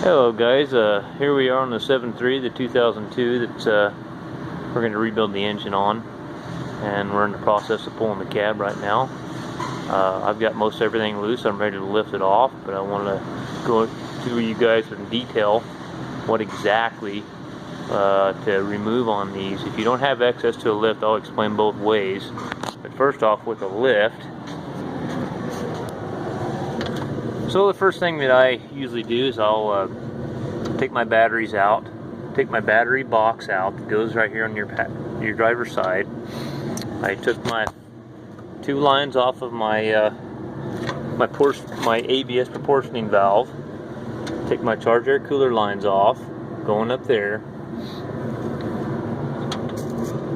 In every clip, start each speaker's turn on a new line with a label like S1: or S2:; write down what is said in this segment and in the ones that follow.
S1: Hello guys, here we are on the 7.3, the 2002 that we're going to rebuild the engine on, and we're in the process of pulling the cab right now. I've got most everything loose. I'm ready to lift it off, but I want to go to you guys in detail what exactly to remove on these. If you don't have access to a lift, I'll explain both ways. But first off, with a lift, so the first thing that I usually do is I'll take my batteries out, take my battery box out that goes right here on your driver's side. I took my two lines off of my my ABS proportioning valve. Take my charge air cooler lines off, going up there.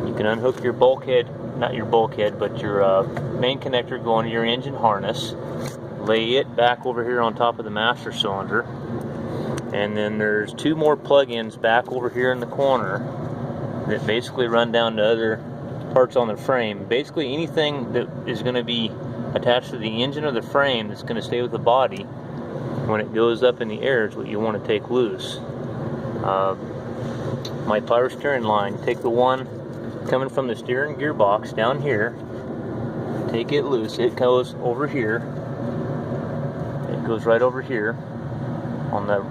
S1: You can unhook your bulkhead, not your bulkhead, but your main connector going to your engine harness. Lay it back over here on top of the master cylinder, and then there's two more plug-ins back over here in the corner that basically run down to other parts on the frame. Basically anything that is going to be attached to the engine or the frame that's going to stay with the body when it goes up in the air is what you want to take loose. My power steering line, take the one coming from the steering gearbox down here, take it loose. It goes over here. Goes right over here on the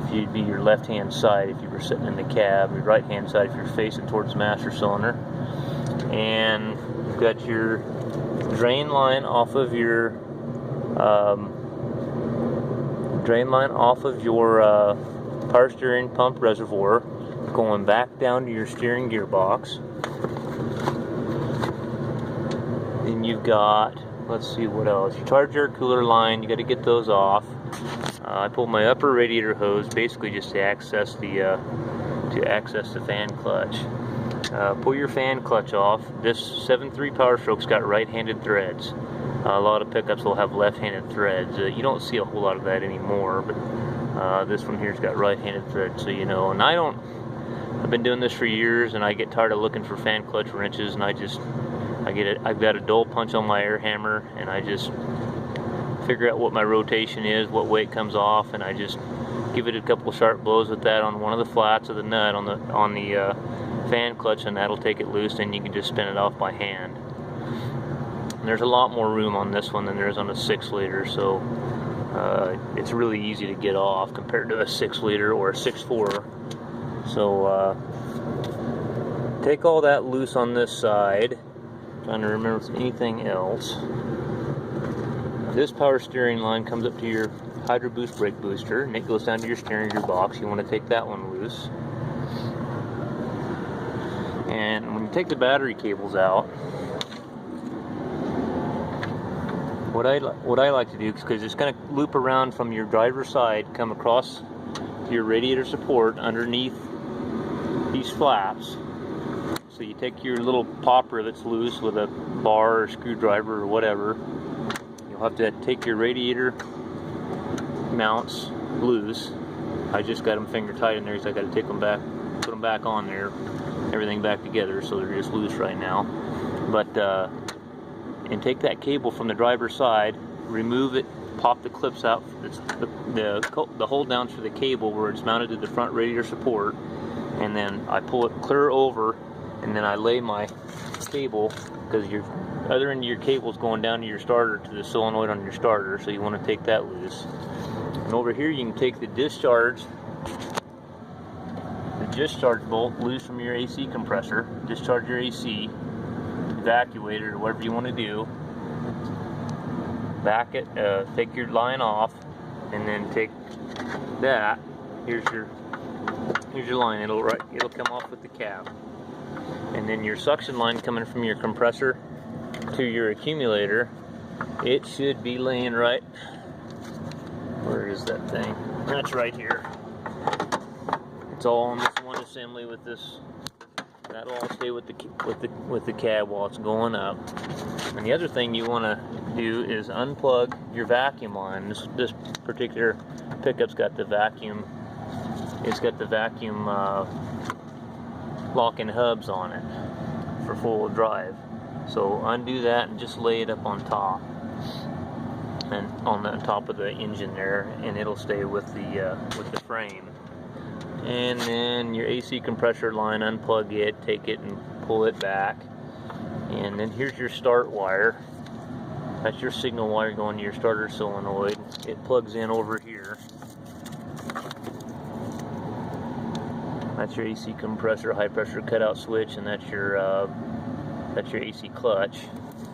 S1: if you'd be your left hand side if you were sitting in the cab, your right hand side if you're facing towards the master cylinder, and you've got your drain line off of your power steering pump reservoir going back down to your steering gearbox. Then you've got, let's see what else. Your charge air cooler line, you got to get those off. I pulled my upper radiator hose, basically just to access the fan clutch. Pull your fan clutch off. This 7.3 powerstroke's got right-handed threads. A lot of pickups will have left-handed threads. You don't see a whole lot of that anymore, but this one here's got right-handed threads, so you know. And I've been doing this for years, and I get tired of looking for fan clutch wrenches, and I've got a dull punch on my air hammer, and I just figure out what my rotation is, what way it comes off, and I just give it a couple sharp blows with that on one of the flats of the nut on the fan clutch, and that'll take it loose, and you can just spin it off by hand. And there's a lot more room on this one than there is on a 6-liter, so it's really easy to get off compared to a 6-liter or a 6.4. So take all that loose on this side. Trying to remember if there's anything else. This power steering line comes up to your Hydro Boost brake booster, and it goes down to your steering gearbox. You want to take that one loose. And when you take the battery cables out, what I like to do, because it's going to loop around from your driver's side, come across to your radiator support underneath these flaps. So you take your little pop rivets loose with a bar or screwdriver or whatever. You'll have to take your radiator mounts loose. I just got them finger tight in there, so I got to take them back, put them back on there, everything back together, so they're just loose right now. But and take that cable from the driver's side, remove it, pop the clips out. It's the hold downs for the cable where it's mounted to the front radiator support, and then I pull it clear over. And then I lay my cable, because your other end of your cable is going down to your starter, to the solenoid on your starter, so you want to take that loose. And over here you can take the discharge bolt loose from your AC compressor, discharge your AC, evacuate it, or whatever you want to do. Back it, take your line off, and then take that. Here's your line. It'll come off with the cap. And then your suction line coming from your compressor to your accumulator, it should be laying right. Where is that thing? That's right here. It's all on this one assembly with this. That'll all stay with the cab while it's going up. And the other thing you want to do is unplug your vacuum line. This particular pickup's got the vacuum. It's got the vacuum lock-in hubs on it for full drive. So undo that and just lay it up on top. and on the top of the engine there, and it'll stay with the frame. And then your AC compressor line, unplug it, take it and pull it back. And then here's your start wire. That's your signal wire going to your starter solenoid. It plugs in over here. That's your AC compressor, high pressure cutout switch, and that's your AC clutch.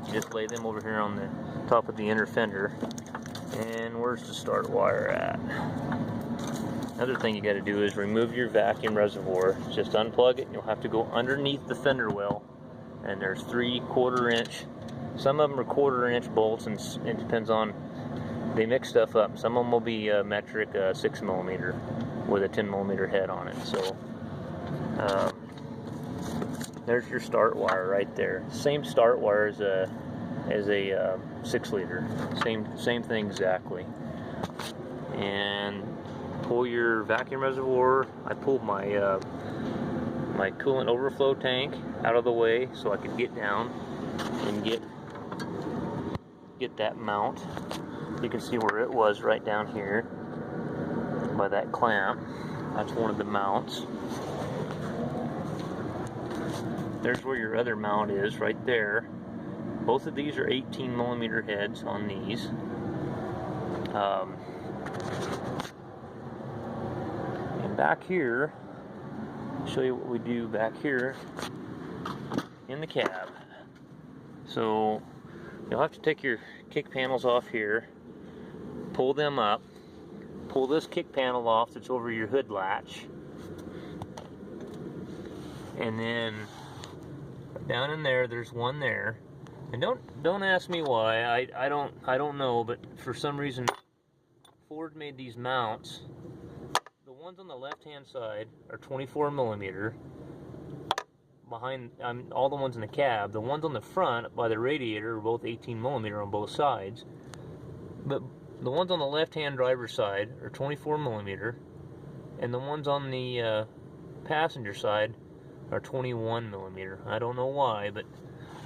S1: You just lay them over here on the top of the inner fender. And where's the start wire at? Another thing you got to do is remove your vacuum reservoir. Just unplug it, and you'll have to go underneath the fender well. And there's 3/4 inch. Some of them are 1/4 inch bolts, and it depends on. They mix stuff up. Some of them will be metric 6mm with a 10mm head on it. So there's your start wire right there. Same start wire as a 6-liter. Same thing exactly. And pull your vacuum reservoir. I pulled my my coolant overflow tank out of the way so I could get down and get that mount. You can see where it was right down here by that clamp. That's one of the mounts. There's where your other mount is right there. Both of these are 18mm heads on these. And back here, I'll show you what we do back here in the cab. So you'll have to take your kick panels off here, pull them up, pull this kick panel off that's over your hood latch, and then down in there's one there. And don't ask me why. I don't know, but for some reason Ford made these mounts. The ones on the left-hand side are 24mm. Behind all the ones in the cab, the ones on the front by the radiator are both 18mm on both sides. But the ones on the left-hand driver's side are 24mm, and the ones on the passenger side are 21mm. I don't know why, but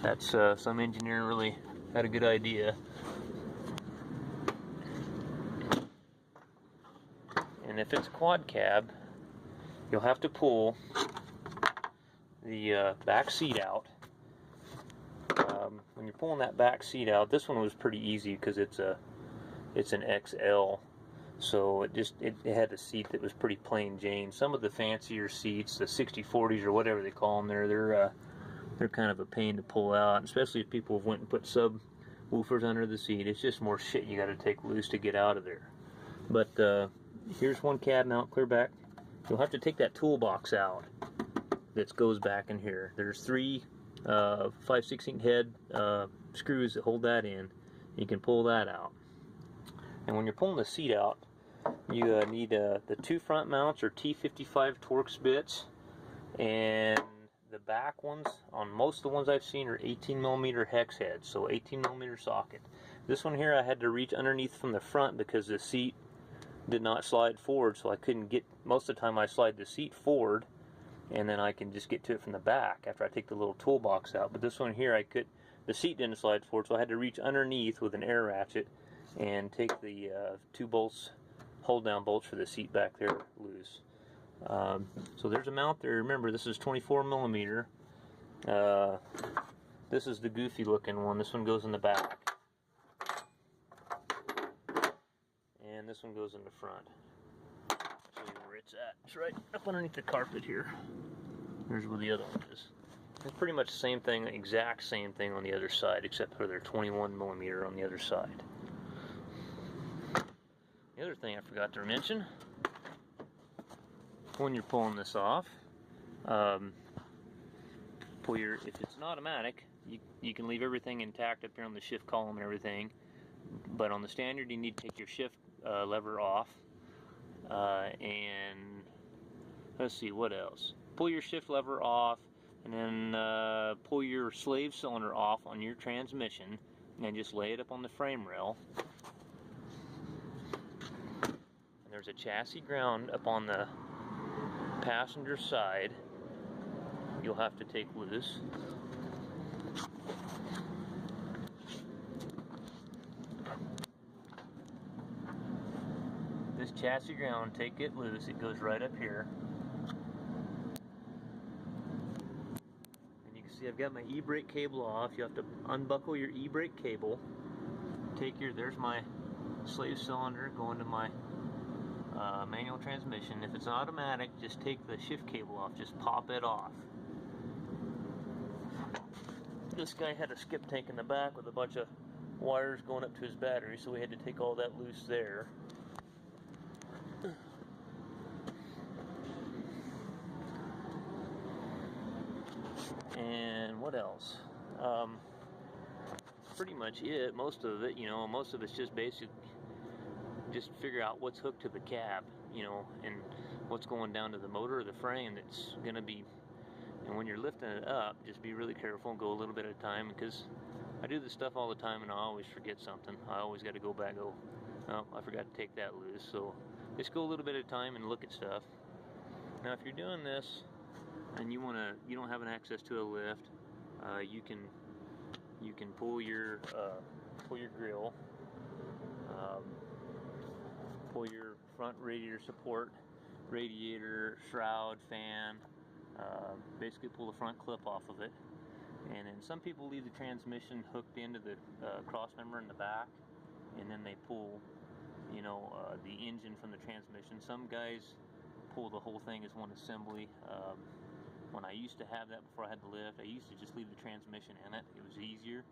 S1: that's some engineer really had a good idea. And if it's a quad cab, you'll have to pull the back seat out. When you're pulling that back seat out, this one was pretty easy because it's an XL, so it had a seat that was pretty plain Jane. Some of the fancier seats, the 60/40s or whatever they call them, they're kind of a pain to pull out, especially if people have went and put subwoofers under the seat. It's just more shit you got to take loose to get out of there. But here's one cab mount, clear back. You'll have to take that toolbox out that goes back in here. There's 3 5/16 head screws that hold that in. You can pull that out. And when you're pulling the seat out, you need the 2 front mounts or T55 Torx bits, and the back ones, on most of the ones I've seen, are 18mm hex heads, so 18mm socket. This one here I had to reach underneath from the front because the seat did not slide forward, so I couldn't get, most of the time I slide the seat forward and then I can just get to it from the back after I take the little toolbox out. But this one here, the seat didn't slide forward, so I had to reach underneath with an air ratchet and take the 2 bolts, hold down bolts for the seat back there loose. So there's a mount there. Remember, this is 24mm. This is the goofy looking one. This one goes in the back, and this one goes in the front. I'll show you where it's at. It's right up underneath the carpet here. Here's where the other one is. It's pretty much the same thing, exact same thing on the other side, except for they're 21mm on the other side. The other thing I forgot to mention, when you're pulling this off, if it's an automatic, you can leave everything intact up here on the shift column and everything, but on the standard you need to take your shift lever off, and let's see what else. Pull your shift lever off, and then pull your slave cylinder off on your transmission, and just lay it up on the frame rail. And there's a chassis ground up on the passenger side you'll have to take loose. this chassis ground, take it loose, it goes right up here. And you can see I've got my e-brake cable off. You have to unbuckle your e-brake cable. There's my slave cylinder going to my manual transmission. If it's automatic, just take the shift cable off, just pop it off. This guy had a skip tank in the back with a bunch of wires going up to his battery, so we had to take all that loose there. And what else? Pretty much it. Most of it, most of it's just basic. Just figure out what's hooked to the cab, and what's going down to the motor or the frame that's going to be. And when you're lifting it up, just be really careful and go a little bit at a time, because I do this stuff all the time and I always forget something. I always got to go back and go, oh, I forgot to take that loose. So just go a little bit at a time and look at stuff. Now, if you're doing this and you don't have an access to a lift, you can pull your grill, pull your front radiator support, radiator, shroud, fan. Basically pull the front clip off of it, and then some people leave the transmission hooked into the cross member in the back, and then they pull the engine from the transmission. Some guys pull the whole thing as one assembly. When I used to have that before I had the lift, I used to just leave the transmission in it. It was easier.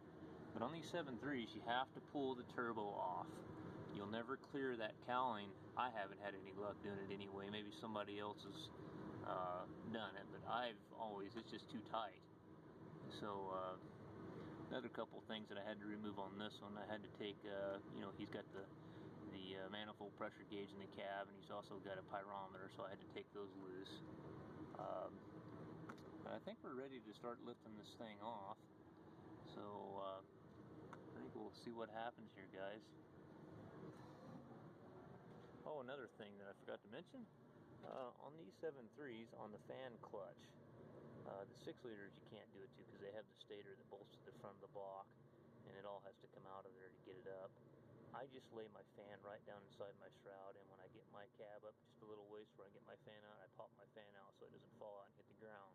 S1: But on these 7.3s, you have to pull the turbo off. You'll never clear that cowling. I haven't had any luck doing it anyway. Maybe somebody else has done it, but it's just too tight. So another couple things that I had to remove on this one, I had to take, he's got the manifold pressure gauge in the cab, and he's also got a pyrometer, so I had to take those loose. But I think we're ready to start lifting this thing off. So I think we'll see what happens here, guys. Oh, another thing that I forgot to mention, on these 7.3s, on the fan clutch, the 6 liters you can't do it to because they have the stator that bolts to the front of the block, and it all has to come out of there to get it up. I just lay my fan right down inside my shroud, and when I get my cab up just a little ways where I get my fan out, I pop my fan out so it doesn't fall out and hit the ground.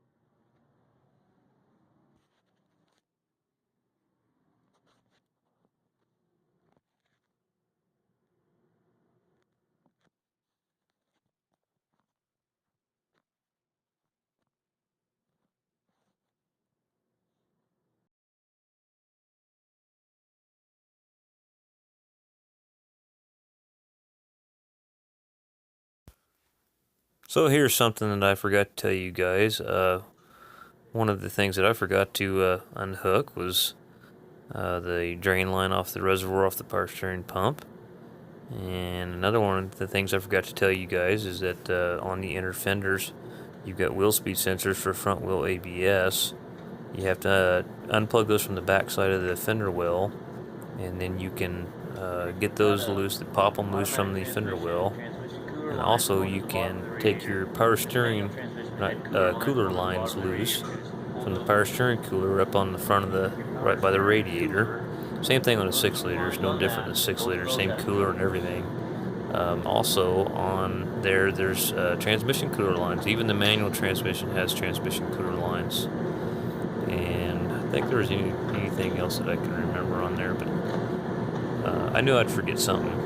S1: So here's something that I forgot to tell you guys. One of the things that I forgot to unhook was the drain line off the reservoir off the power steering pump. And another one of the things I forgot to tell you guys is that on the inner fenders, you've got wheel speed sensors for front wheel ABS. You have to unplug those from the back side of the fender well, and then you can get those loose, pop them loose from the fender well. And also you can take your power steering cooler lines loose from the power steering cooler up on the front of right by the radiator. Same thing on the 6 liters, no different than 6 liters, same cooler and everything. Also on there's transmission cooler lines. Even the manual transmission has transmission cooler lines. And I think there was anything else that I can remember on there, but I knew I'd forget something.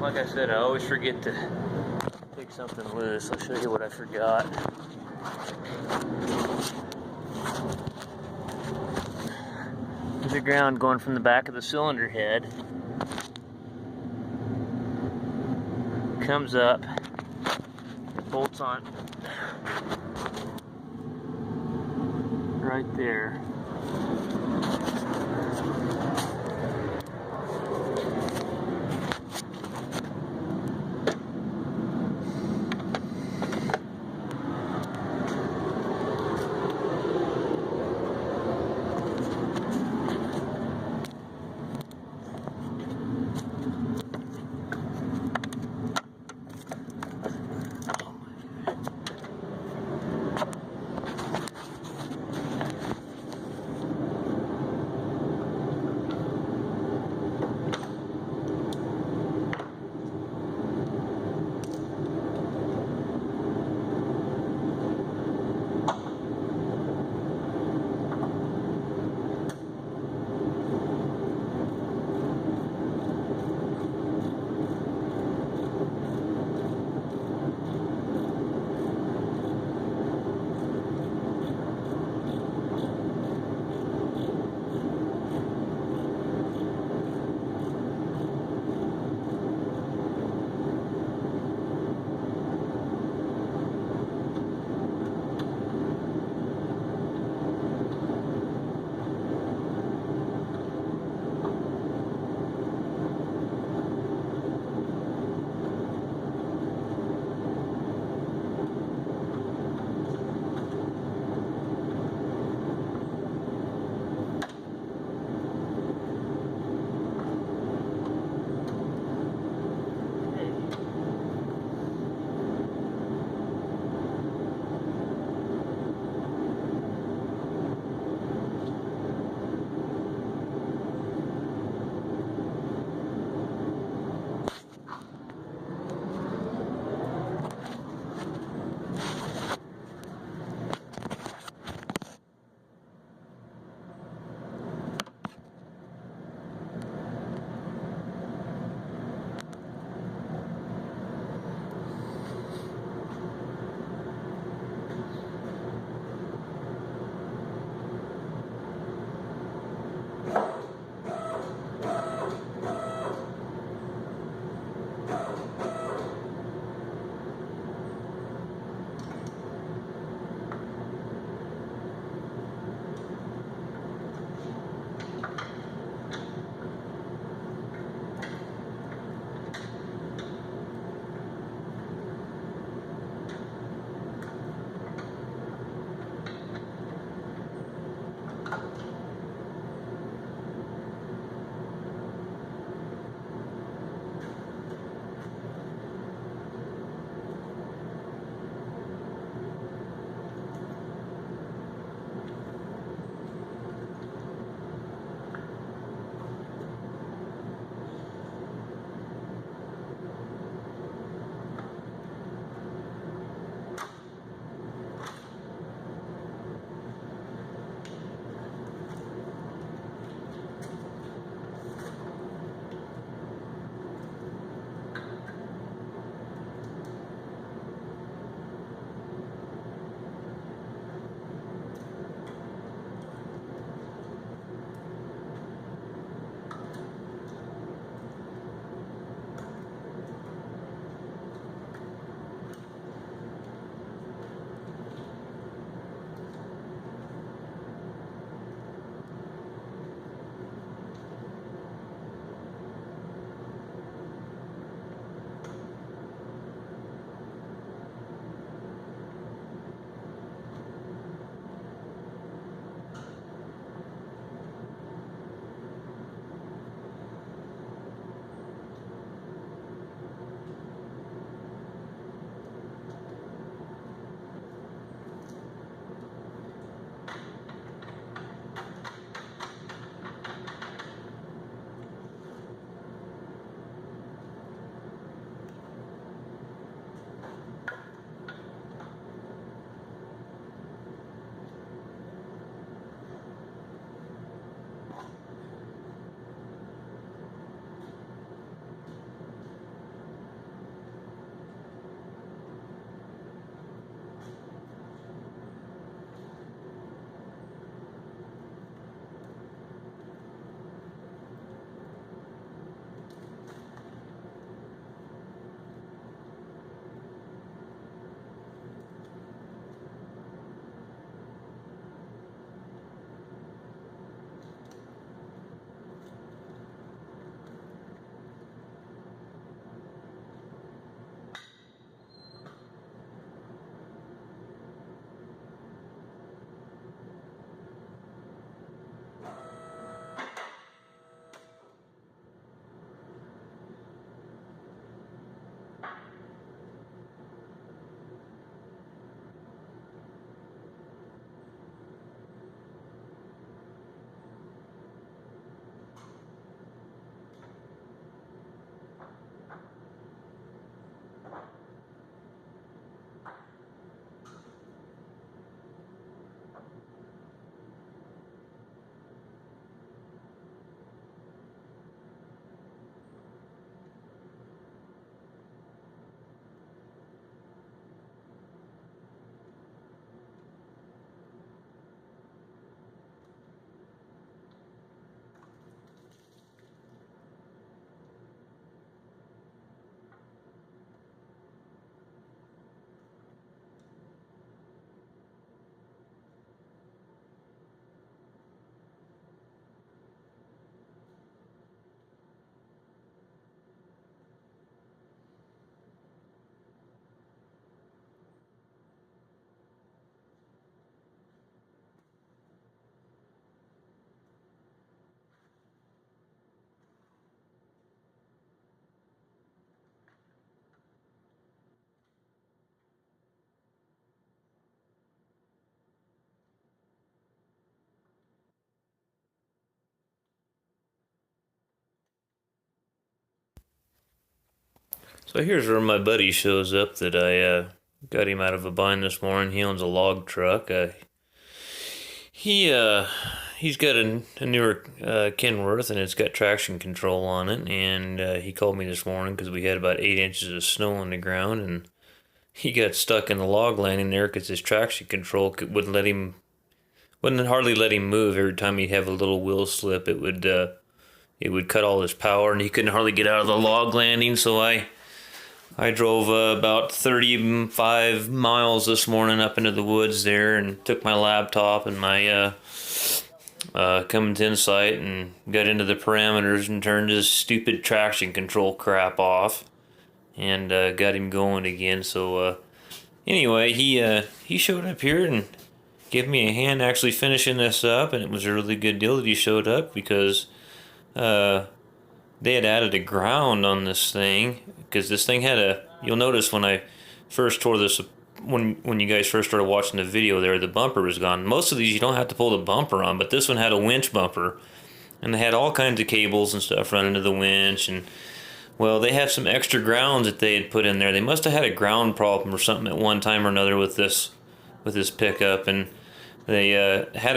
S1: like I said, I always forget to take something loose. I'll show you what I forgot. There's a ground going from the back of the cylinder head. Comes up, it bolts on right there. So here's where my buddy shows up that I got him out of a bind this morning. He owns a log truck. He's got a newer Kenworth, and it's got traction control on it. And he called me this morning because we had about 8 inches of snow on the ground, and he got stuck in the log landing there because his traction control wouldn't hardly let him move. Every time he'd have a little wheel slip, it would cut all his power, and he couldn't hardly get out of the log landing. So I drove about 35 miles this morning up into the woods there, and took my laptop and my Cummins Insight and got into the parameters and turned his stupid traction control crap off, and got him going again. So anyway, he showed up here and gave me a hand actually finishing this up, and it was a really good deal that he showed up because they had added a ground on this thing, because this thing had you'll notice when I first tore this, when you guys first started watching the video there, the bumper was gone. Most of these you don't have to pull the bumper on, but this one had a winch bumper, and they had all kinds of cables and stuff running to the winch, and well, they had some extra grounds that they had put in there. They must have had a ground problem or something at one time or another with this pickup, and they had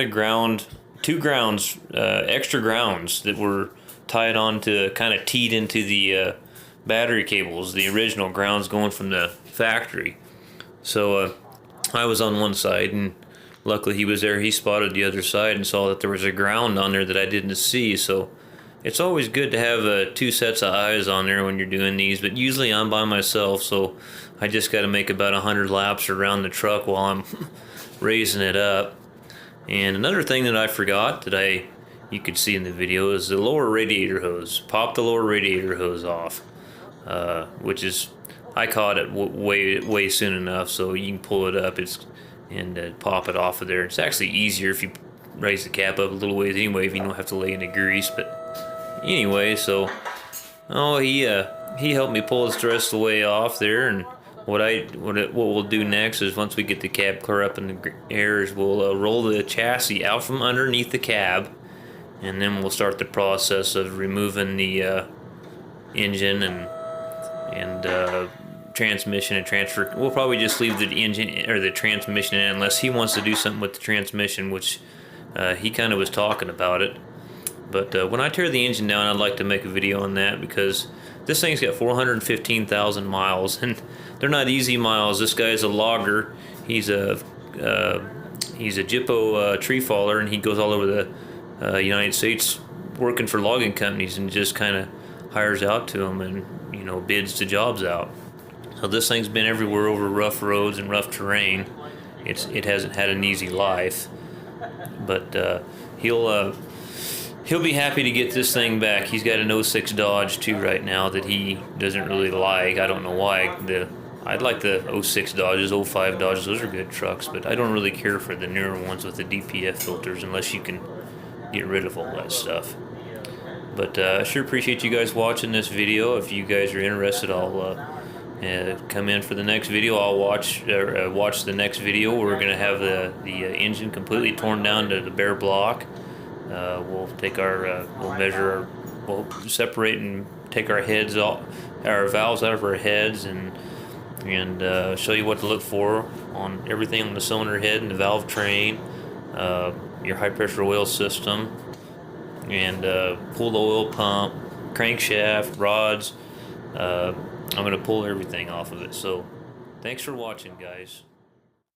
S1: two grounds, extra grounds that were tied on to, kind of teed into the battery cables, the original grounds going from the factory. So I was on one side, and luckily he was there. He spotted the other side and saw that there was a ground on there that I didn't see. So it's always good to have two sets of eyes on there when you're doing these, but usually I'm by myself, so I just got to make about 100 laps around the truck while I'm raising it up. And another thing that I forgot that you could see in the video is the lower radiator hose. Pop the lower radiator hose off, which is, I caught it way soon enough, so you can pull it up and pop it off of there. It's actually easier if you raise the cap up a little ways anyway, if you don't have to lay in the grease. But anyway, so he helped me pull the rest of the way off there, and what we'll do next is, once we get the cab clear up in the air, is we'll roll the chassis out from underneath the cab, and then we'll start the process of removing the engine and transmission and transfer. We'll probably just leave the engine or the transmission in, unless he wants to do something with the transmission, which he kind of was talking about it. But when I tear the engine down, I'd like to make a video on that, because this thing's got 415,000 miles, and they're not easy miles. This guy's a logger. He's a Jippo tree faller, and he goes all over the United States working for logging companies, and just kind of hires out to them, and bids the jobs out. So this thing's been everywhere over rough roads and rough terrain. It hasn't had an easy life, but he'll be happy to get this thing back. He's got an '06 Dodge too right now that he doesn't really like. I don't know why. I'd like the '06 Dodges, '05 Dodges. Those are good trucks, but I don't really care for the newer ones with the DPF filters unless you can get rid of all that stuff. But I sure appreciate you guys watching this video. If you guys are interested, I'll come in for the next video. I'll watch the next video. We're gonna have the engine completely torn down to the bare block. We'll take we'll measure, we'll separate and take our valves out of our heads, and show you what to look for on everything on the cylinder head and the valve train, your high pressure oil system, and pull the oil pump, crankshaft, rods. I'm going to pull everything off of it. So thanks for watching, guys.